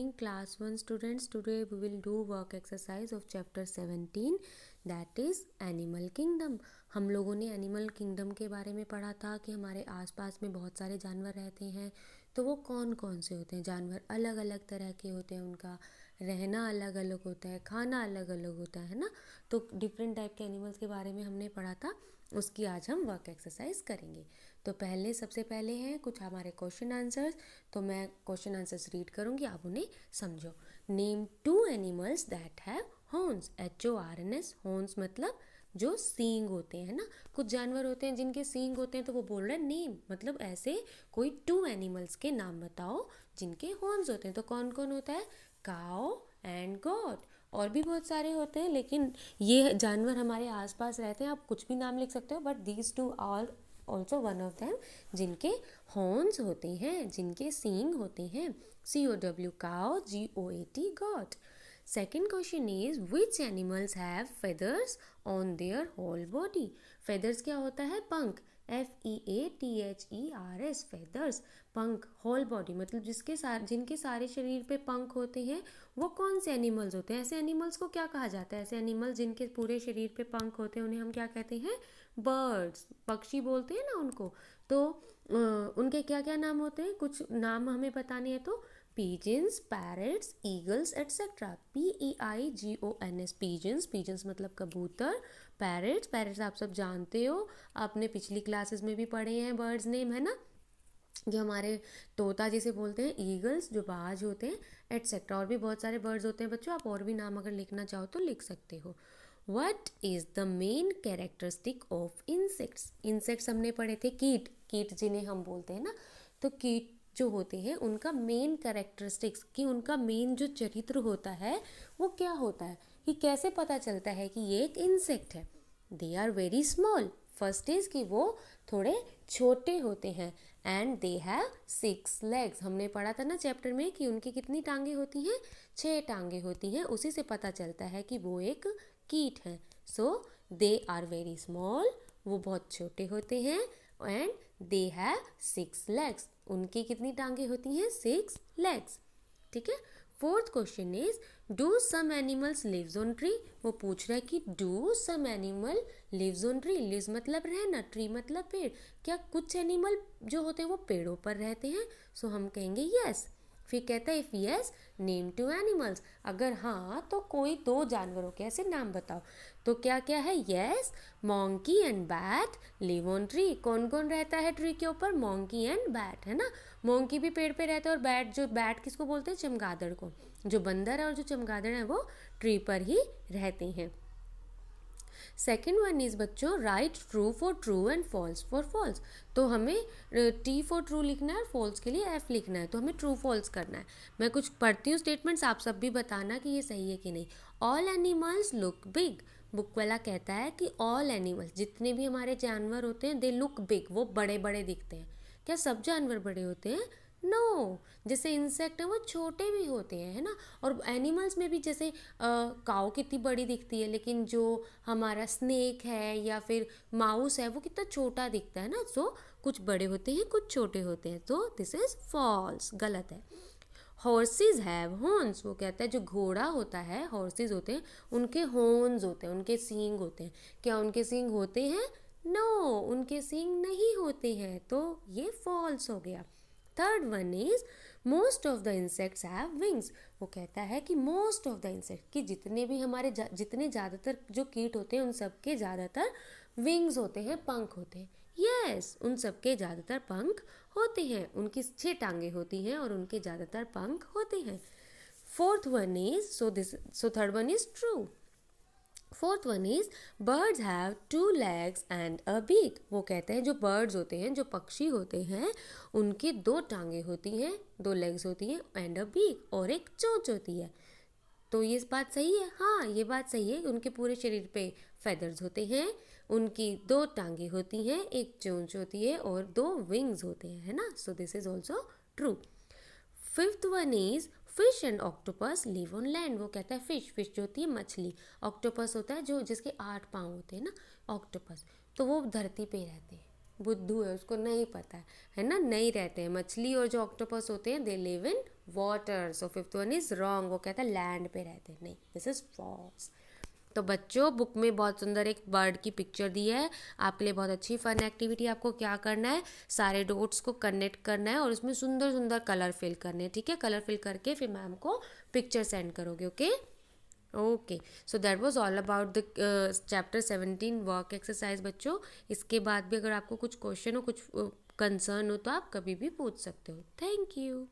In class 1 students, today we will do work exercise of chapter 17, that is animal kingdom. हम लोगों ने animal kingdom के बारे में पढ़ा था कि हमारे आसपास में बहुत सारे जानवर रहते हैं। तो वो कौन कौन से होते हैं? जानवर अलग अलग तरह के होते हैं, उनका रहना अलग अलग होता है, खाना अलग अलग होता है ना। तो डिफरेंट टाइप के एनिमल्स के बारे में हमने पढ़ा था, उसकी आज हम वर्क एक्सरसाइज करेंगे। तो सबसे पहले हैं कुछ हमारे क्वेश्चन आंसर्स। तो मैं क्वेश्चन आंसर्स रीड करूँगी, आप उन्हें समझो। Name 2 animals that have horns, HORNS। Horns मतलब जो सींग होते हैं ना। कुछ जानवर होते हैं जिनके सींग होते हैं, तो वो बोल रहे हैं नेम, मतलब ऐसे कोई 2 एनिमल्स के नाम बताओ जिनके हॉर्न्स होते हैं। तो कौन कौन होता है? काऊ एंड गॉट। और भी बहुत सारे होते हैं, लेकिन ये जानवर हमारे आसपास रहते हैं। आप कुछ भी नाम लिख सकते हो, but these 2 are also one of them जिनके हॉर्न्स होते हैं, जिनके सींग होते हैं। COW cow, GOAT got. Second question is which animals have feathers on their whole body? feathers क्या होता है? पंख। FEATHERS feathers, पंख। whole body मतलब जिनके सारे शरीर पे पंख होते हैं, वो कौन से एनिमल्स होते हैं? ऐसे एनिमल्स को क्या कहा जाता है? ऐसे एनिमल्स जिनके पूरे शरीर पे पंख होते हैं उन्हें हम क्या कहते हैं? बर्ड्स, पक्षी बोलते हैं ना उनको। तो उनके क्या क्या नाम होते हैं? कुछ नाम हमें बताने हैं। तो pigeons, parrots, eagles, etc. PEIGONS, pigeons, pigeons मतलब कबूतर। parrots आप सब जानते हो, आपने पिछली क्लासेस में भी पढ़े हैं बर्ड्स नेम, है ना, जो हमारे तोता जिसे बोलते हैं। ईगल्स जो बाज होते हैं, एट्सेट्रा। और भी बहुत सारे बर्ड्स होते हैं बच्चों, आप और भी नाम अगर लिखना चाहो तो लिख सकते हो। What is the main characteristic of insects? insects हमने पढ़े थे कीट, कीट जिन्हें हम बोलते हैं ना। तो कीट जो होते हैं उनका मेन कैरेक्टरिस्टिक्स, कि उनका मेन जो चरित्र होता है वो क्या होता है, कि कैसे पता चलता है कि ये एक इंसेक्ट है। They are very small. First is कि वो थोड़े छोटे होते हैं। And they have 6 legs। हमने पढ़ा था ना चैप्टर में कि उनकी कितनी टांगे होती हैं? 6 टांगे होती हैं। उसी से पता चलता है कि वो एक कीट है। सो दे आर वेरी स्मॉल, वो बहुत छोटे होते हैं। एंड दे हैव 6 legs, उनकी कितनी टांगे होती हैं? 6 legs। ठीक है। Fourth question is do some animals lives on tree. वो पूछ रहा है कि do some animal lives on tree. Lives मतलब रहना, ट्री मतलब पेड़। क्या कुछ एनिमल जो होते हैं वो पेड़ों पर रहते हैं? सो हम कहेंगे यस। फिर कहता है इफ यस नेम 2 एनिमल्स। अगर हाँ तो कोई 2 जानवरों के ऐसे नाम बताओ। तो क्या क्या है? Yes, monkey and bat live on tree. कौन कौन रहता है ट्री के ऊपर? मॉन्की एंड बैट, है ना। मॉन्की भी पेड़ पे रहता है, और बैट किसको बोलते हैं? चमगादड़ को। जो बंदर है और जो चमगादड़ है वो ट्री पर ही रहते हैं। सेकेंड वन इज बच्चों right true for true and false for false. तो हमें T फॉर ट्रू लिखना है और फॉल्स के लिए F लिखना है। तो हमें ट्रू फॉल्स करना है। मैं कुछ पढ़ती हूँ स्टेटमेंट्स, आप सब भी बताना कि ये सही है कि नहीं। All animals look big. Book वाला कहता है कि ऑल एनिमल्स, जितने भी हमारे जानवर होते हैं, दे लुक बिग, वो बड़े बड़े दिखते हैं। क्या सब जानवर बड़े होते हैं? नो। जैसे इंसेक्ट है वो छोटे भी होते हैं, है ना। और एनिमल्स में भी जैसे काऊ कितनी बड़ी दिखती है, लेकिन जो हमारा स्नेक है या फिर माउस है वो कितना छोटा दिखता है ना। सो कुछ बड़े होते हैं, कुछ छोटे होते हैं। तो दिस इज फॉल्स, गलत है। Horse's have horns. वो कहता है जो घोड़ा होता है, हॉर्सेज होते हैं, उनके हॉर्न्स होते हैं, उनके सींग होते हैं। क्या उनके सींग होते हैं? नो, उनके सींग नहीं होते हैं। तो ये फॉल्स हो गया। Third one is most of the insects have wings. वो कहता है कि मोस्ट ऑफ द इंसेक्ट, कि जितने भी हमारे जितने ज़्यादातर जो कीट होते हैं उन सब के ज़्यादातर विंग्स होते हैं, पंख होते हैं। यस, उन सब के ज़्यादातर पंख होते हैं। उनकी 6 टांगे होती हैं और उनके ज़्यादातर पंख होते हैं। Fourth one is so third one is true. Fourth one is birds have 2 legs and a beak. वो कहते हैं जो बर्ड्स होते हैं, जो पक्षी होते हैं, उनकी 2 टांगे होती हैं, 2 legs होती हैं, एंड अ बीक, और एक चोंच होती है। तो ये बात सही है। हाँ, ये बात सही है। उनके पूरे शरीर पे फेदर्स होते हैं, उनकी 2 टांगे होती हैं, एक चोंच होती है और 2 विंग्स होते हैं, है ना। So this is also true. Fifth one is fish and octopus live on land. वो कहता है फिश जो होती है मछली, ऑक्टोपस होता है जो जिसके 8 पाँव होते हैं ना, ऑक्टोपस, तो वो धरती पे रहते हैं। बुद्धू है, उसको नहीं पता है ना, नहीं रहते हैं। मछली और जो ऑक्टोपस होते हैं they live in water. So fifth one is wrong, वो कहता है लैंड पे रहते हैं, नहीं, दिस इज फॉल्स। तो बच्चों बुक में बहुत सुंदर एक बर्ड की पिक्चर दी है, आपके लिए बहुत अच्छी फन एक्टिविटी। आपको क्या करना है, सारे डॉट्स को कनेक्ट करना है और उसमें सुंदर सुंदर कलर फिल करने हैं, ठीक है। कलर फिल करके फिर मैम को पिक्चर सेंड करोगे, okay. Okay, so that was all about the chapter 17 work exercise बच्चों। इसके बाद भी अगर आपको कुछ क्वेश्चन हो, कुछ कंसर्न हो, तो आप कभी भी पूछ सकते हो। Thank you.